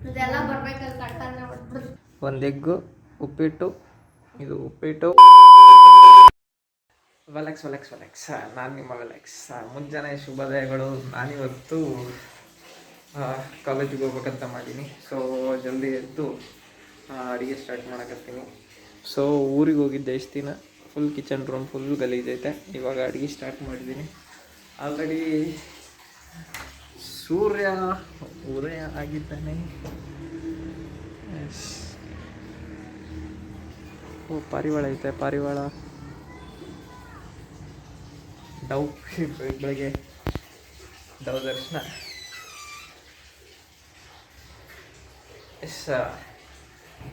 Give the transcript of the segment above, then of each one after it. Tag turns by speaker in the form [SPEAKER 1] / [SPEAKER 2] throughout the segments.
[SPEAKER 1] ಇದೆಲ್ಲ ಬರ್ಬೇಕಲ್ಲ ತಟ್ಟಂದ್ರೆ ಹೊಡ್ಬಿಡ್ತು.
[SPEAKER 2] ಒಂದು ಎಗ್ಗು, ಉಪ್ಪಿಟ್ಟು, ಇದು ಉಪ್ಪಿಟ್ಟು. ವೆಲೆಕ್ಸ್ ನಾನು ನಿಮ್ಮ ವೆಲೆಕ್ಸ್. ಮುಂಜಾನೆ ಶುಭೋದಯಗಳು. ನಾನಿವತ್ತು ಕಾಲೇಜಿಗೆ ಹೋಗ್ಬೇಕಂತ ಮಾಡೀನಿ. ಸೊ ಜಲ್ದಿ ಎದ್ದು ಅಡುಗೆ ಸ್ಟಾರ್ಟ್ ಮಾಡಕತ್ತೀನಿ. ಸೊ ಊರಿಗೆ ಹೋಗಿದ್ದೆ ಇಷ್ಟು ದಿನ. ಫುಲ್ ಕಿಚನ್ ರೂಮ್ ಫುಲ್ ಗಲೀಜೈತೆ. ಇವಾಗ ಅಡುಗೆ ಸ್ಟಾರ್ಟ್ ಮಾಡಿದ್ದೀನಿ. ಆಲ್ರೆಡಿ ಸೂರ್ಯ ಉದಯ ಆಗಿದ್ದಾನೆ. ಓ ಪಾರಿವಾಳ ಐತೆ, ಪಾರಿವಾಳ. ಡವ್ ಬೆಳಗ್ಗೆ ಡವ್ ದರ್ಶನ. ಎಸ್,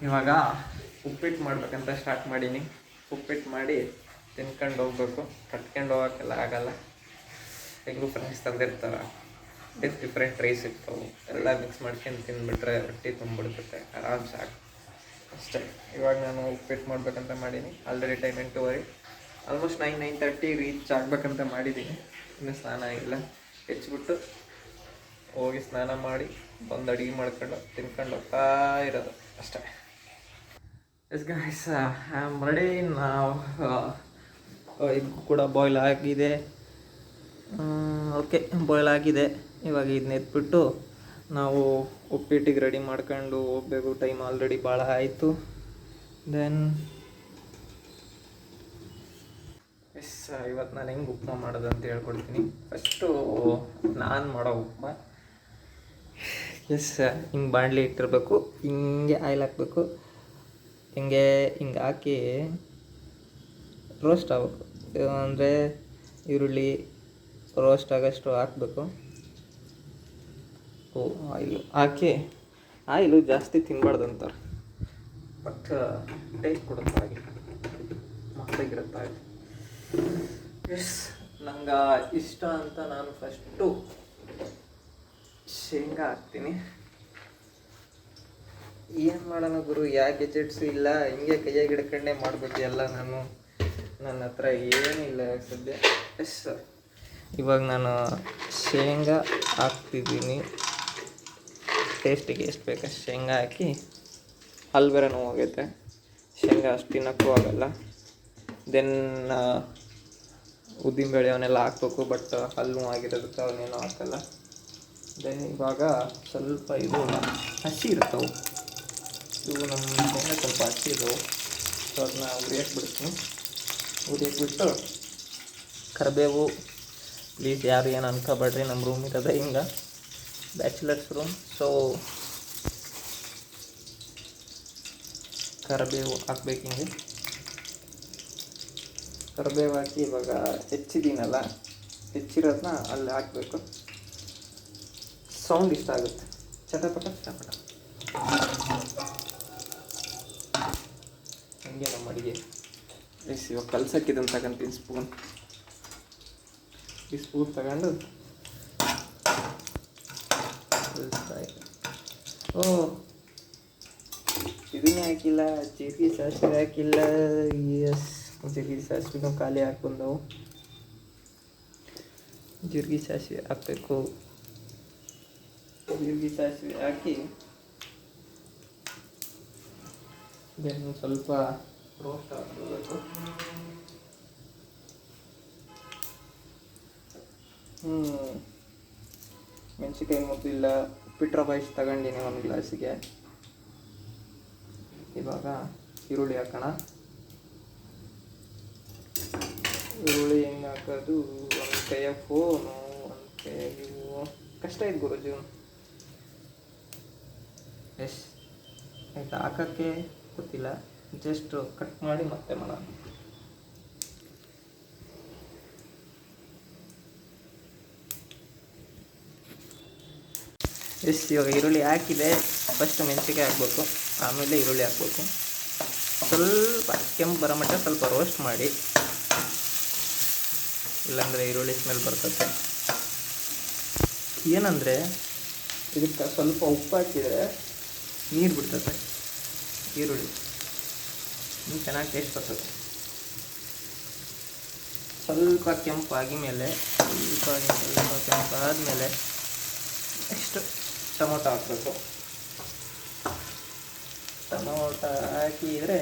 [SPEAKER 2] ಇವಾಗ ಉಪ್ಪಿಟ್ಟು ಮಾಡ್ಬೇಕಂತ ಸ್ಟಾರ್ಟ್ ಮಾಡೀನಿ. ಉಪ್ಪಿಟ್ಟು ಮಾಡಿ ತಿನ್ಕೊಂಡು ಹೋಗ್ಬೇಕು. ಕಟ್ಕೊಂಡು ಹೋಗೋಕ್ಕೆಲ್ಲ ಆಗಲ್ಲ. ಹೆಂಗೂ ಫ್ರೆಂಡ್ಸ್ ತಂದಿರ್ತಾರೆ, ಡಿಫ್ರೆಂಟ್ ರೈಸ್ ಇರ್ತವೆ, ಎಲ್ಲ ಮಿಕ್ಸ್ ಮಾಡ್ಕೊಂಡು ತಿಂದ್ಬಿಟ್ರೆ ರೊಟ್ಟಿ ತುಂಬಿಡ್ತೈತೆ ಆರಾಮ್ ಸಾಕು ಅಷ್ಟೇ. ಇವಾಗ ನಾನು ಉಪ್ಪಿಟ್ಟು ಮಾಡ್ಬೇಕಂತ ಮಾಡೀನಿ. ಆಲ್ರೆಡಿ ಟೈಮ್ 8:30, ಆಲ್ಮೋಸ್ಟ್ 9:30 ರೀಚ್ ಆಗ್ಬೇಕಂತ ಮಾಡಿದ್ದೀನಿ. ಇನ್ನು ಸ್ನಾನ ಆಗಿಲ್ಲ. ಹೆಚ್ಚಿಬಿಟ್ಟು ಹೋಗಿ ಸ್ನಾನ ಮಾಡಿ ಬಂದು ಅಡುಗೆ ಮಾಡ್ಕೊಂಡು ತಿನ್ಕೊಂಡು ಹೋಗ್ತಾ ಇರೋದು ಅಷ್ಟೇ. Yes guys, I am ready ನಾವು. ಇದು ಕೂಡ ಬಾಯ್ಲ್ ಆಗಿದೆ. ಓಕೆ, ಬಾಯ್ಲ್ ಆಗಿದೆ. ಇವಾಗ ಇದನ್ನ ಎತ್ಬಿಟ್ಟು ನಾವು ಉಪ್ಪಿಟ್ಟಿಗೆ ರೆಡಿ ಮಾಡ್ಕೊಂಡು ಹೋಗ್ಬೇಕು. ಟೈಮ್ ಆಲ್ರೆಡಿ ಭಾಳ ಆಯಿತು. ದೆನ್ ಎಸ್, ಇವತ್ತು ನಾನು ಹೆಂಗೆ ಉಪ್ಮಾ ಮಾಡೋದು ಅಂತ ಹೇಳ್ಕೊಡ್ತೀನಿ. ಫಸ್ಟು ನಾನು ಮಾಡೋ ಉಪ್ಮಾ. ಎಸ್, ಹಿಂಗೆ ಬಾಣಲಿ ಇಟ್ಟಿರ್ಬೇಕು. ಹಿಂಗೆ ಆಯಿಲ್ ಹಾಕಬೇಕು. ಹಿಂಗೆ ಹಾಕಿ ರೋಸ್ಟ್ ಆಗಬೇಕು. ಅಂದರೆ ಈರುಳ್ಳಿ ರೋಸ್ಟ್ ಆಗೋಷ್ಟು ಹಾಕಬೇಕು. ಆಯಿಲು ಹಾಕಿ, ಆಯಿಲು ಜಾಸ್ತಿ ತಿನ್ನಬಾರ್ದು ಅಂತಾರೆ, ಬಟ್ ಟೇಸ್ಟ್ ಕೊಡುತ್ತೆ ಹಾಗೆ ಮಸ್ತಾಗಿರುತ್ತೆ ಆಯಿಲ್. ಎಸ್, ನಂಗೆ ಇಷ್ಟ ಅಂತ ನಾನು ಫಸ್ಟು ಶೇಂಗಾ ಹಾಕ್ತೀನಿ. ಏನು ಮಾಡೋಣ ಗುರು, ಯಾವ ಗೆಜೆಟ್ಸು ಇಲ್ಲ, ಹಿಂಗೆ ಕೈಯಾಗಿ ಹಿಡ್ಕೊಂಡೇ ಮಾಡಬೇಕು ಎಲ್ಲ. ನನ್ನ ಹತ್ರ ಏನಿಲ್ಲ ಸದ್ಯ. ಎಸ್, ಇವಾಗ ನಾನು ಶೇಂಗಾ ಹಾಕ್ತಿದ್ದೀನಿ. ಟೇಸ್ಟಿಗೆ ಎಷ್ಟು ಬೇಕಷ್ಟು ಶೇಂಗಾ ಹಾಕಿ. ಹಲ್ಲು ಬೇರೆ ನೋವಾಗೈತೆ, ಶೇಂಗಾ ಅಷ್ಟು ತಿನ್ನೋಕ್ಕೂ ಆಗಲ್ಲ. ದೆನ್ ಉದ್ದಿನಬೇಳೆ ಅವನ್ನೆಲ್ಲ ಹಾಕ್ಬೇಕು, ಬಟ್ ಹಲ್ಲು ನೋವಾಗಿರೋದಕ್ಕೆ ಅವನ್ನೇನು ಹಾಕಲ್ಲ. ದೆನ್ ಇವಾಗ ಸ್ವಲ್ಪ ಇದು ಹಸಿ ಇರ್ತವೆ, ಇವು ನಮ್ಮ ಶೇಂಗಾ ಸ್ವಲ್ಪ ಹಸಿ ಇದ್ದವು. ಸೊ ಅದನ್ನ ಉರಿಯಾಕ್ಬಿಡ್ತೀನಿ. ಉರಿಯಾಕ್ಬಿಟ್ಟು ಕರಿಬೇವು, ಪ್ಲೀಸ್ ಯಾರು ಏನು ಅನ್ಕೋಬೇಡ್ರಿ, ನಮ್ಮ ರೂಮ್ ಇರೋದ ಹಿಂಗೆ ಬ್ಯಾಚುಲರ್ಸ್ ರೂಮ್. ಸೊ ಕರಿಬೇವು ಹಾಕ್ಬೇಕು. ಹಿಂಗೆ ಕರಿಬೇವು ಹಾಕಿ ಇವಾಗ ಹೆಚ್ಚಿದ್ದೀನಲ್ಲ, ಹೆಚ್ಚಿರೋದನ್ನ ಅಲ್ಲಿ ಹಾಕಬೇಕು. ಸೌಂಡ್ ಇಷ್ಟ ಆಗುತ್ತೆ, ಚಟಪಟ ಚಟಪಟ. ಹಂಗೆ ನಮ್ಮ ಅಡುಗೆ. ಎಸ್, ಇವಾಗ ಕಲ್ಸಕ್ಕಿದಂತ ತಗೊಂತೀನಿ ಸ್ಪೂನ್. ಈ ಸ್ಪೂನ್ ತಗೊಂಡು ಓ ಇದನ್ನೇ ಹಾಕಿಲ್ಲ, ಜೀರಿಗೆ ಸಾಸಿವೆ ಹಾಕಿಲ್ಲ. ಎಸ್, ಜೀರಿಗೆ ಸಾಸಿವೆನೂ ಖಾಲಿ ಹಾಕ್ಬಂದವು. ಜೀರಿಗೆ ಸಾಸಿವೆ ಹಾಕಬೇಕು. ಜೀರಿಗೆ ಸಾಸಿವೆ ಹಾಕಿ ದೆನ್ ಸ್ವಲ್ಪ ರೋಸ್ಟ್ ಹಾಕಬೇಕು. ಮೆಣಸಿನ್ಕಾಯಿ ಮುದ್ದಿಲ್ಲ, ಉಪ್ಪಿಟ್ಟು ರವೆ ಇಷ್ಟು ತಗೊಂಡಿನಿ ಒಂದು ಗ್ಲಾಸಿಗೆ. ಇವಾಗ ಈರುಳ್ಳಿ ಹಾಕೋಣ. ಈರುಳ್ಳಿ ಹೆಂಗೆ ಹಾಕೋದು, ಒಂದು ಕೈಯ ಫೋನು, ಒಂದು ಕೈಯಾಗಿ ಕಷ್ಟ ಇದೆ ಗುರು ಜೀವನ. ಎಸ್, ಆಯ್ತು, ಹಾಕೋಕ್ಕೆ ಗೊತ್ತಿಲ್ಲ, ಜಸ್ಟ್ ಕಟ್ ಮಾಡಿ ಮತ್ತೆ ಮಾಡೋಣ. ಎಸ್, ಇವಾಗ ಈರುಳ್ಳಿ ಹಾಕಿದೆ. ಫಸ್ಟ್ ಮೆಣಸಿನ್ಕಾಯಿ ಹಾಕ್ಬೇಕು, ಆಮೇಲೆ ಈರುಳ್ಳಿ ಹಾಕ್ಬೇಕು. ಸ್ವಲ್ಪ ಕೆಂಪು ಬರೋ ಮಟ್ಟ ಸ್ವಲ್ಪ ರೋಸ್ಟ್ ಮಾಡಿ, ಇಲ್ಲಾಂದರೆ ಈರುಳ್ಳಿ ಸ್ಮೆಲ್ ಬರ್ತದೆ. ಏನಂದರೆ ಇದಕ್ಕೆ ಸ್ವಲ್ಪ ಉಪ್ಪು ಹಾಕಿದರೆ ನೀರು ಬಿಡ್ತದೆ ಈರುಳ್ಳಿ, ಇನ್ನು ಚೆನ್ನಾಗಿ ಟೇಸ್ಟ್ ಬರ್ತದೆ. ಸ್ವಲ್ಪ ಕೆಂಪಾಗಿ ಮೇಲೆ, ಸ್ವಲ್ಪ ಕೆಂಪಾದಮೇಲೆ ನೆಕ್ಸ್ಟ್ ಟೊಮೊಟೊ ಹಾಕಬೇಕು. ಟೊಮೊಟೊ ಹಾಕಿದರೆ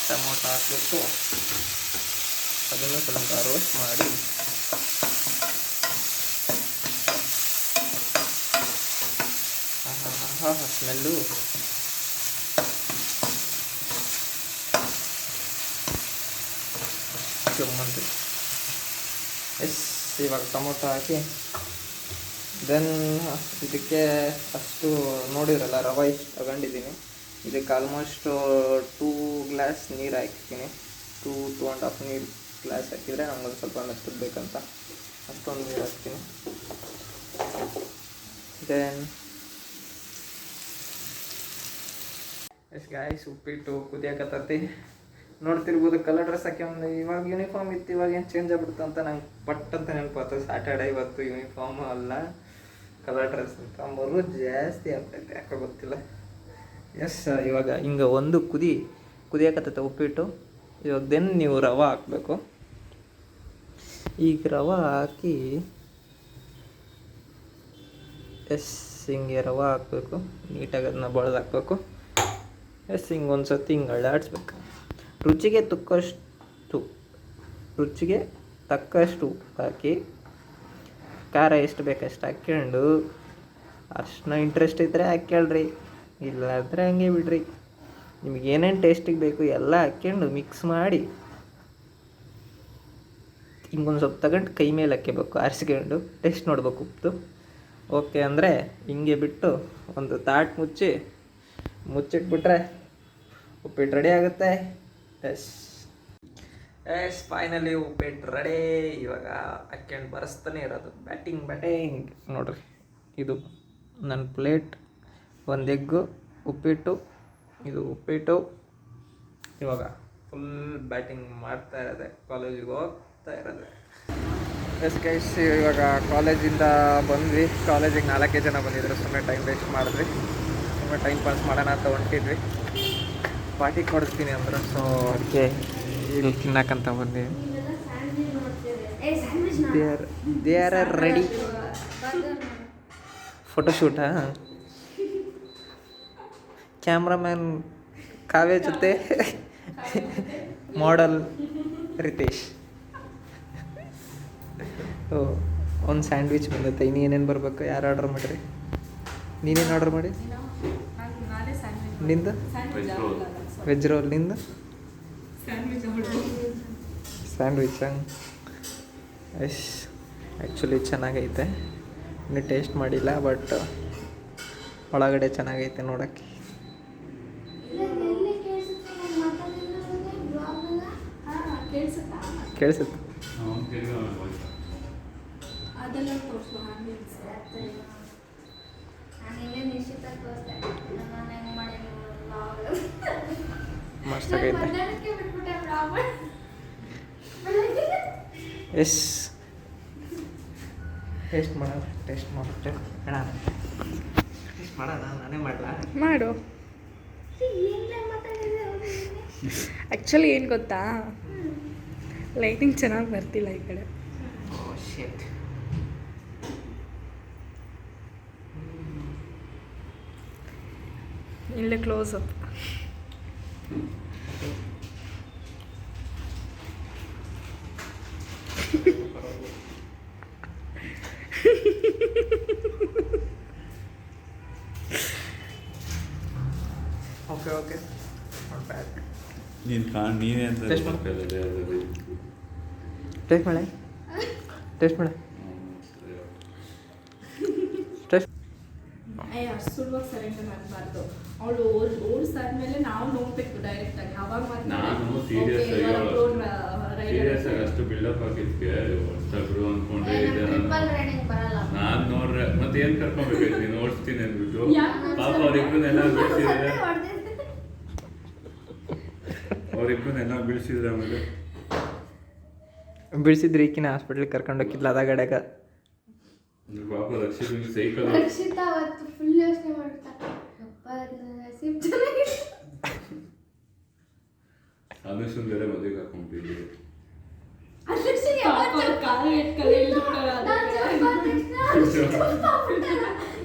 [SPEAKER 2] ಟೊಮೊಟೊ ಹಾಕ್ಬಿಟ್ಟು ಅದನ್ನು ಸ್ವಲ್ಪ ರೋಸ್ಟ್ ಮಾಡಿ ಸ್ಮೆಲ್ಲು ಕೆಮ್ಮಂತೆ. ಎಸ್, ಇವಾಗ ಟೊಮೊಟೊ ಹಾಕಿ ದೆನ್ ಇದಕ್ಕೆ ಅಷ್ಟು ನೋಡಿದ್ರಲ್ಲ ರವೆ ಇಷ್ಟು ತಗೊಂಡಿದ್ದೀನಿ. ಇದಕ್ಕೆ ಆಲ್ಮೋಸ್ಟ್ 2 ಗ್ಲಾಸ್ ನೀರು ಹಾಕ್ತೀನಿ. 2.5 ನೀರು ಗ್ಲಾಸ್ ಹಾಕಿದರೆ ನಮ್ಗೊಂದು ಸ್ವಲ್ಪ ಮೆತ್ತಬೇಕಂತ ಅಷ್ಟೊಂದು ನೀರು ಹಾಕ್ತೀನಿ. ದೆನ್ ಎಸ್ ಗಾಯ್ಸ್, ಉಪ್ಪಿಟ್ಟು ಕುದಿಯಕತ್ತೈತಿ. ನೋಡ್ತಿರ್ಬೋದು ಕಲರ್ ಡ್ರೆಸ್ ಹಾಕಿ ಒಂದು ಇವಾಗ ಯೂನಿಫಾರ್ಮ್ ಇತ್ತು, ಇವಾಗ ಏನು ಚೇಂಜ್ ಆಗ್ಬಿಡ್ತು ಅಂತ ನಂಗೆ ಪಟ್ ಅಂತ ನೆನಪಾಯ್ತು. ಸ್ಯಾಟರ್ಡೇ ಇವತ್ತು ಯೂನಿಫಾರ್ಮ್ ಅಲ್ಲ ಕಲರ್ ಡ್ರೆಸ್ ಅಂತ ಮರು ಜಾಸ್ತಿ ಆಗ್ತೈತೆ, ಯಾಕೆ ಗೊತ್ತಿಲ್ಲ. ಎಸ್, ಇವಾಗ ಹಿಂಗೆ ಒಂದು ಕುದಿಯಕತ್ತೈತೆ ಉಪ್ಪಿಟ್ಟು. ಇವಾಗ ದೆನ್ ನೀವು ರವೆ ಹಾಕಬೇಕು. ಈಗ ರವೆ ಹಾಕಿ ಎಸ್ ಹಿಂಗೆ ರವೆ ಹಾಕಬೇಕು, ನೀಟಾಗಿ ಅದನ್ನ ಬಳ್ದು ಹಾಕಬೇಕು. ಎಸ್, ಹಿಂಗೆ ಒಂದು ಸತಿ ಹಿಂಗೆ ಅಳ್ಳಾಡಿಸ್ಬೇಕು. ರುಚಿಗೆ ತಕ್ಕಷ್ಟು ಹಾಕಿ, ಖಾರ ಎಷ್ಟು ಬೇಕಷ್ಟು ಹಾಕ್ಕೊಂಡು, ಅಷ್ಟನ್ನ ಇಂಟ್ರೆಸ್ಟ್ ಇದ್ದರೆ ಹಾಕ್ಯಾಳ್ರಿ, ಇಲ್ಲಾಂದರೆ ಹಂಗೆ ಬಿಡ್ರಿ. ನಿಮ್ಗೆ ಏನೇನು ಟೇಸ್ಟಿಗೆ ಬೇಕು ಎಲ್ಲ ಹಾಕ್ಕೊಂಡು ಮಿಕ್ಸ್ ಮಾಡಿ ಹಿಂಗೊಂದು ಸ್ವಲ್ಪ ತಗೊಂಡು ಕೈ ಮೇಲೆ ಹಾಕ್ಕೋಬೇಕು, ಆರಿಸ್ಕೊಂಡು ಟೇಸ್ಟ್ ನೋಡ್ಬೇಕು ಉಪ್ಪು ಓಕೆ ಅಂದರೆ ಹಿಂಗೆ ಬಿಟ್ಟು ಒಂದು ತಾಟ್ ಮುಚ್ಚಿಟ್ಬಿಟ್ರೆ ಉಪ್ಪಿಟ್ಟು ರೆಡಿ ಆಗುತ್ತೆ. ಎಸ್ ಫೈನಲಿ ಉಪ್ಪಿಟ್ಟು ರೆಡಿ. ಇವಾಗ ಹಾಕ್ಕೊಂಡು ಬರೆಸ್ತಾನೆ ಇರೋದು, ಬ್ಯಾಟಿಂಗ್ ನೋಡ್ರಿ. ಇದು ನನ್ನ ಪ್ಲೇಟ್, ಒಂದು ಎಗ್ಗು, ಉಪ್ಪಿಟ್ಟು, ಇದು ಉಪ್ಪಿಟ್ಟು. ಇವಾಗ ಫುಲ್ ಬ್ಯಾಟಿಂಗ್ ಮಾಡ್ತಾ ಇರೋದೆ, ಕಾಲೇಜಿಗೆ ಹೋಗ್ತಾ ಇರೋದೆ. ಎಸ್ ಗೈಸ್, ಇವಾಗ ಕಾಲೇಜಿಂದ ಬಂದ್ವಿ. ಕಾಲೇಜಿಗೆ 4 ಜನ ಬಂದಿದ್ರು, ಸುಮ್ಮನೆ ಟೈಮ್ ವೇಸ್ಟ್ ಮಾಡಿದ್ವಿ, ಸುಮ್ಮನೆ ಟೈಮ್ ಪಾಸ್ ಮಾಡೋಣ ಅಂತ ಹೊಂಟಿದ್ವಿ. ಪಾರ್ಟಿ ಕೊಡಿಸ್ತೀನಿ ಅಂದ್ರೆ, ಸೊ ಅದಕ್ಕೆ ಇಲ್ಲಿ ತಿನ್ನಕ್ಕಂತ ಬಂದ್ವಿ. They are ready. ಫೋಟೋಶೂಟಾ? ಕ್ಯಾಮ್ರಾಮ್ಯಾನ್ ಕಾವ್ಯ ಜೊತೆ ಮಾಡಲ್ ರಿತೇಶ್. ಓ, ಒಂದು ಸ್ಯಾಂಡ್ವಿಚ್ ಬಂದೈತೆ. ಇನ್ನು ಏನೇನು ಬರಬೇಕು? ಯಾರು ಆರ್ಡ್ರ್ ಮಾಡಿರಿ? ನೀನೇನು ಆರ್ಡ್ರ್ ಮಾಡಿ? ನಿಂದು ವೆಜ್ ರೋಲ್, ನಿಂದು ಸ್ಯಾಂಡ್ವಿಚ್. ಎಸ್, ಆ್ಯಕ್ಚುಲಿ ಚೆನ್ನಾಗೈತೆ. ಇನ್ನೂ ಟೇಸ್ಟ್ ಮಾಡಿಲ್ಲ, ಬಟ್ ಒಳಗಡೆ ಚೆನ್ನಾಗೈತೆ ನೋಡೋಕ್ಕೆ. ಕೇಳಿಸುತ್ತೆ. ಮಸ್ತಾಗೈತೆ. ಎಸ್, ಟೇಸ್ಟ್ ಮಾಡೋಣ ನಾನೇ ಮಾಡಲಾ?
[SPEAKER 3] ಮಾಡು. ಆ್ಯಕ್ಚುಲಿ ಏನು ಗೊತ್ತಾ, ಲೈಟಿಂಗ್ ಚೆನ್ನಾಗಿ ಬರ್ತಿಲ್ಲ ಈ ಕಡೆ.
[SPEAKER 2] ಓ ಶಿಟ್.
[SPEAKER 3] ಇಲ್ಲೇ close up.
[SPEAKER 2] Okay not bad.
[SPEAKER 4] ನೀನೇ ಅಂತ
[SPEAKER 2] ಟೇಸ್ಟ್ ಮಾಡೆ.
[SPEAKER 5] ಸುಳ್ಳುವಾಗ ಸರೆಂಡರ್ ಮಾಡಬಾರ್ದು. ಅವಳು ಓಡಿಸಾದ್ಮೇಲೆ ನಾವು ನೋಡ್ಬೇಕು ಡೈರೆಕ್ಟ್ ಆಗಿ. ಅವಾಗ
[SPEAKER 4] ನಾನು ಸೀರಿಯಸ್ ಆಗಿ ಅಷ್ಟು ಬಿಲ್ಡಪ್ ಆಗಿದ್ಕೆ ತಗ್ರು ಅನ್ಕೊಂಡೆ. ನಾನು ನೋಡ್ರೆ ಮತ್ತೆ ಏನ್ ಕರ್ಕೊಂಡ್ಬೇಕು, ನೀನು ಓಡಿಸ್ತೀನಿ ಅಂದ್ಬಿಟ್ಟು ಪಾಪ ಅವ್ರಿಬ್ರನ್ನೆಲ್ಲ ಬೀಳ್ಸಿದ್ರೆ ಆಮೇಲೆ
[SPEAKER 2] ಬಿಡಿಸಿದ್ರೆ ಈಕಿನ ಹಾಸ್ಪಿಟ್ಲಿಗೆ ಕರ್ಕೊಂಡು ಹೋಗಿದ್ಲ ಅದ ಗಡೆಗ.
[SPEAKER 4] ಪಾಪ ರಕ್ಷಿತ್ ಸೈಕಲ್
[SPEAKER 1] ರಕ್ಷಿತಾ ಅವತ್ತು ಫುಲ್ ಯೋಚನೆ ಮಾಡ್ತಾ
[SPEAKER 4] ಅನುಷ್ಠನ್ ಬೇರೆ ಮದುವೆಗೆ ಹಾಕೊಂಡ್ಬಿಟ್ಟಿದ್ವಿ.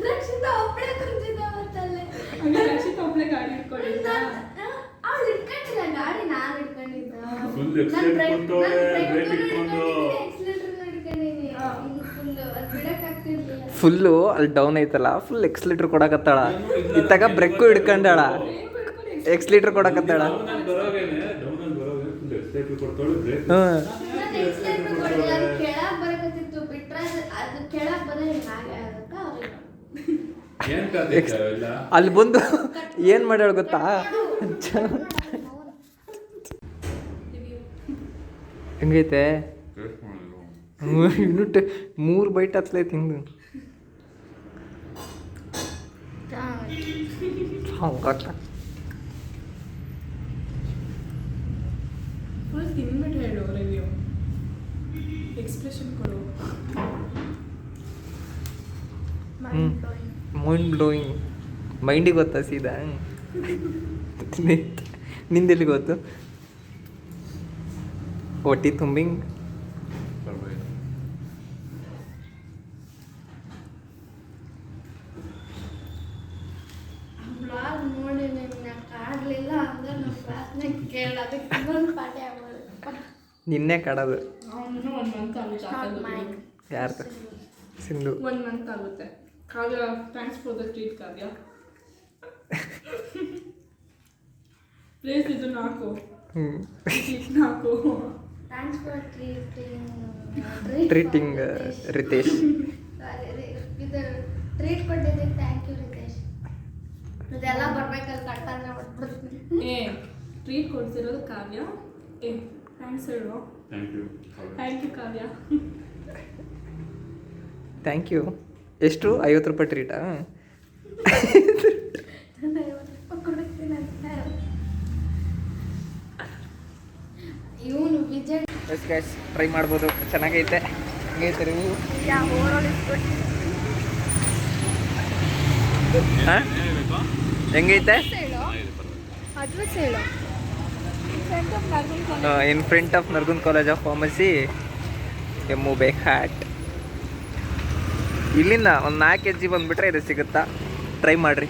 [SPEAKER 1] ರಕ್ಷಿತಾ ಒಬ್ಬಳೇ ಕುಂತಿದ್ದ ಅವತ್ತು.
[SPEAKER 4] ಎಕ್ಸೈಟ್ ಕೂತವಳೆ ಬ್ರೇಕ್ ಇಟ್ಕೊಂಡು.
[SPEAKER 2] ಫುಲ್ಲು ಅಲ್ಲಿ ಡೌನ್ ಐತಲ್ಲ ಫುಲ್ ಎಕ್ಸ್ಲೀಟ್ರ್ ಕೊಡಕತ್ತಾಳ ಇತ್ತಾಗ ಬ್ರೆಕ್ಕು ಹಿಡ್ಕೊಂಡಾಳ ಎಕ್ಸ್ಲೀಟ್ರ್ ಕೊಡಕತ್ತಾಳ.
[SPEAKER 4] ಡೌನಲ್ಲಿ ಬರೋಗೇನೆ ಫುಲ್ ಎಕ್ಸೈಟ್ ಕೊಡ್ತಾಳೆ ಬ್ರೇಕ್. ಏನ್ ಕತೆ ಇಲ್ಲ
[SPEAKER 2] ಅಲ್ಲಿ ಬಂದು ಏನು ಮಾಡ್ಯಾಳ ಗೊತ್ತಾ, ಹೆಂಗೈತೆ ಇನ್ನು 3 ಬೈಟ್ ಹತ್ಲೈತೆ ಹಿಂಗೆ
[SPEAKER 5] ಫುಲ್ ತಿನ್ಬಿಟ್ಟು ಹೇಳು ರಿವ್ಯೂ ಎಕ್ಸ್ಪ್ರೆಷನ್ ಕೊಡು.
[SPEAKER 2] Mind blowing. ಮೈಂಡಿಗೆ ಗೊತ್ತಾ ಸೀದಾ ನಿಂದೆಲ್ಲಿ ಗೊತ್ತು? ಹೊಟ್ಟಿ ತುಂಬಿಂಗ್.
[SPEAKER 1] ನೋಡಿ ನಿನ್ನ ಕಾಡ್ಲಿಲ್ಲ ಅಂದ್ರೆ ನಮ್ಮ ಕ್ಲಾಸ್ನಾಗ ಕೇಳೋದಕ್ಕೆ ಇನ್ನೊಂದು ಪಾಠ ಆಗ್ಬೋದು.
[SPEAKER 2] ನಿನ್ನೆ ಕಾಡೋದು
[SPEAKER 5] ಅವನು 1 ಮಂತ್ ಆಗುತ್ತೆ.
[SPEAKER 2] ಯಾರ್ದು? ಸಿಂಧು.
[SPEAKER 5] 1 ಮಂತ್ ಆಗುತ್ತೆ. Kavya thanks for the treat Kavya. Please ಇದನ್ನ ಹಾಕು. ಹಾಕು.
[SPEAKER 1] Thanks for
[SPEAKER 2] treating Ritesh.
[SPEAKER 1] ಇದು ಟ್ರೀಟ್ ಕೊಟ್ಟಿದ್ದಕ್ಕೆ ಥ್ಯಾಂಕ್ ಯು ರಿತೇಶ್. ಇದೆಲ್ಲ ಬರ್ಬೇಕಲ್ಲ ಕಟ್ಟಾಗ ಮಾಡ್ಬಿಡ್ತೀನಿ.
[SPEAKER 5] ಟ್ರೀಟ್ ಕೊಡ್ತಿರೋದು ಕಾವ್ಯ. ಥ್ಯಾಂಕ್ಸ್ ಹೇಳು. Thank you Kavya.
[SPEAKER 2] Thank you. ಎಷ್ಟು? 50 ರೂಪಾಯಿ ಟ್ರೀಟಾ?
[SPEAKER 1] ಇವನು ವಿಜಯ್
[SPEAKER 2] ಎಸ್ ಗೈಸ್ ಟ್ರೈ ಮಾಡ್ಬೋದು. ಚೆನ್ನಾಗೈತೆ. ಹೆಂಗೈತೆ ನೀವು? ಹಾಂ ಹೆಂಗೈತೆ? In front of Nargund college of pharmacy, ಎಮ್ಮು ಬೇಕಾಟ್. ಇಲ್ಲಿಂದ ಒಂದು 4 kg ಬಂದುಬಿಟ್ರೆ ಇದು ಸಿಗುತ್ತಾ? ಟ್ರೈ ಮಾಡಿರಿ.